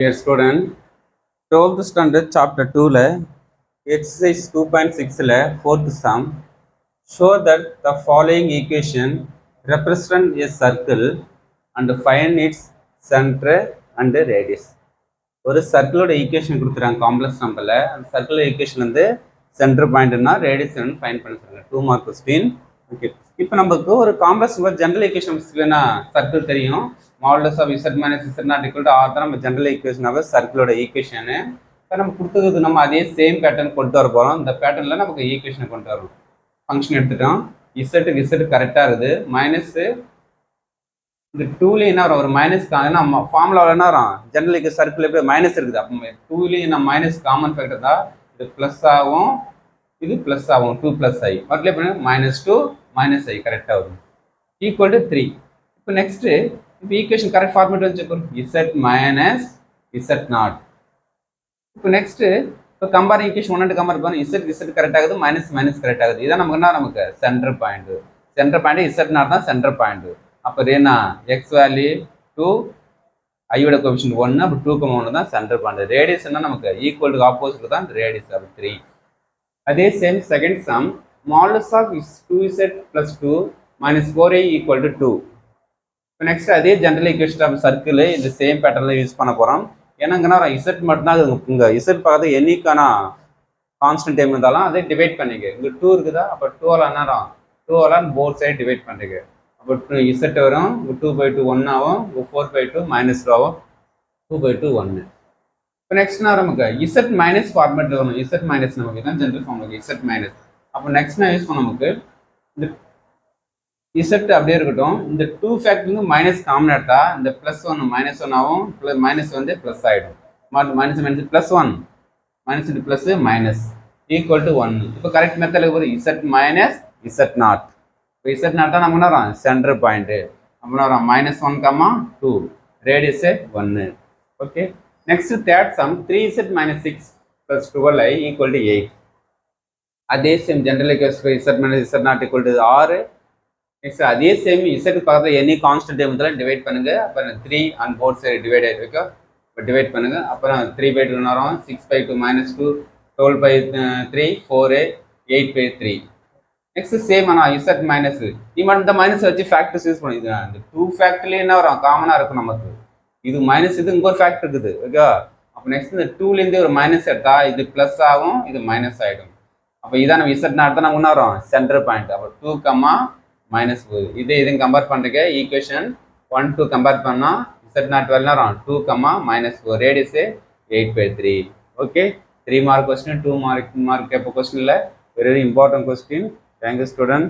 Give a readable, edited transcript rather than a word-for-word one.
Dear student, 12th standard chapter 2 ல exercise 2.6 ல 4th sum show that the following equation represent a circle and find its center and radius. ஒரு சர்க்கிளோட equation கொடுத்துறாங்க complex நம்பர்ல. அந்த சர்க்கிளோட equation வந்து centre பாயிண்ட்னா ரேடியஸ் ஃபைண்ட் பண்ண சொல்றாங்க. 2 மார்க் கொஸ்டின். ஓகே, இப்போ நமக்கு ஒரு காம்ப்ளெக்ஸ் நம்பர் ஜெனரல் ஈக்குவேஷன் இல்லைன்னா சர்க்கிள் தெரியும். Modulus of z minus z naught equal to r தான் நம்ம ஜெனரல் ஈக்குவேஷனாக சர்க்கிளோட ஈக்குவேஷனு. இப்போ நம்ம கொடுத்ததுக்கு நம்ம அதே சேம் பேட்டர்ன் கொண்டு வர போகிறோம். இந்த பேட்டர்னில் நமக்கு ஈக்குவேஷனை கொண்டு வரோம். ஃபங்க்ஷன் எடுத்துட்டோம். இசட்டுக்கு இசட் கரெக்டாக இருக்குது. மைனஸு இந்த டூலேயும் என்ன வரும், ஒரு மைனஸ் நம்ம ஃபார்முலாவில் என்ன வரும், ஜெனரலுக்கு சர்க்கிள் எப்படி மைனஸ் இருக்குது. அப்போ டூலேயும் நம்ம மைனஸ் காமன் ஃபேக்டர் தான். இது ப்ளஸ் ஆகும், இது ப்ளஸ் ஆகும். 2 + i மல்டிப்ளை பண்ணி -2 - i கரெக்டாக வரும். Equal to 3. இப்போ நெக்ஸ்ட்டு இப்போ ஈக்குவேஷன் கரெக்ட் ஃபார்மேட் வச்சுக்கணும். Z minus z not. இப்போ நெக்ஸ்ட்டு இப்போ கம்பேர் ஈக்குவேஷன் 1 கம்பேர் பண்ணி இசட் கரெக்ட் ஆகுது, மைனஸ் கரெக்ட் ஆகுது. இதான் நமக்கு என்ன, நமக்கு centre point. Centre point Z not தான் சென்டர் பாயிண்ட். அப்போ என்ன, எக்ஸ் வேல்யூ 2, ஐயோட கோஎஃபிஷியன்ட் 1, அப்போ 2,1 தான் சென்டர் பாயிண்ட். ரேடியஸ் என்ன, நமக்கு ஈக்குவல் டு ஆப்போசிட் தான் ரேடியஸ். அப்போ 3. அதே same second sum modulus of 2z + 2 - 4i = 2. இப்போ நெக்ஸ்ட் அதே ஜெனரல் ஈக்குவேஷன் ஆஃப் சர்க்கிள் இந்த சேம் பேட்டர்ல யூஸ் பண்ண போகிறோம். ஏன்னாங்கன்னா இசட் மட்டும்தான் இங்கே இசட் பார்த்து என்னைக்கான கான்ஸ்டன்ட் டைம் இருந்தாலும் அதை டிவைட் பண்ணிக்க. இங்கே 2 இருக்குதா, அப்போ 2ஆல் என்ன, 2ஆல் போத் சைடு டிவைட் பண்ணிக்க. அப்போ இசட் வரும், 2/2 1 ஆகும், 4/2 -2 ஆகும், 2/2 1. இப்போ நெக்ஸ்ட் நமக்கு இசட் மைனஸ் ஃபார்மேட் வரும். இசட் மைனஸ் நமக்கு தான் ஜென்ரல் ஃபார்ம் இசட் மைனஸ். அப்போ நெக்ஸ்ட் நான் யூஸ் பண்ண நமக்கு இந்த இசட் அப்படியே இருக்கட்டும். இந்த 2 ஃபேக்டர் மைனஸ் காமன் எடுத்தா இந்த +1 -1 ஆகும், மைனஸ் வந்து ப்ளஸ் ஆகிடும். Minus +1 minus into plus minus equal to 1. இப்போ கரெக்ட் மெத்தடில் ஒரு இசட் மைனஸ் இசட் நாட். இப்போ இசட் நாட் தான் நமக்கு என்ன, சென்டர் பாயிண்ட். அப்போ -1, 2 radius 1. Okay, next third sum 3z - 6 + 12i = 8. அதே same general equation z - z not = 6. Next அதே சேம் இசட் பக்கத்தில் எனி கான்ஸ்டன்ட் டைம் இருந்தாலும் டிவைட் பண்ணுங்க. அப்புறம் 3 அண்ட் போத் சைடு டிவைட் ஆகிருக்கு. இப்போ டிவைட் பண்ணுங்க. அப்புறம் 3/2 வரும், 6/2 -2, 12/3 4, 8/3. நெக்ஸ்ட் சேம் ஆனால் இசட் மைனஸ் இந்த மைனஸ் வச்சு ஃபேக்டர்ஸ் யூஸ் பண்ணிது. இந்த 2 ஃபேக்டர்லேயே என்ன வரும், காமனாக இருக்கும் நமக்கு. இது மைனஸ், இது இங்கே ஒரு ஃபேக்டர் இருக்குது. ஓகே, அப்போ நெக்ஸ்ட் இந்த 2லேருந்து ஒரு மைனஸ் எடுத்தா இது ப்ளஸ் ஆகும், இது மைனஸ் ஆகிடும். அப்போ இதான் நம்ம இசட் நாட் தான் நம்ம என்ன வரும், சென்டர் பாயிண்ட். அப்போ 2, -4. இதையும் கம்பேர் பண்ணுறதுக்கு ஈக்குவேஷன் 1, 2 கம்பேர் பண்ணால் இசட் நாட் வேல்யூ வரும் 2, -4. Radius 8/3. Okay, 3 mark question, 2 mark கேட்ப கொஸ்டின் இல்லை. Very important question. Thank you student.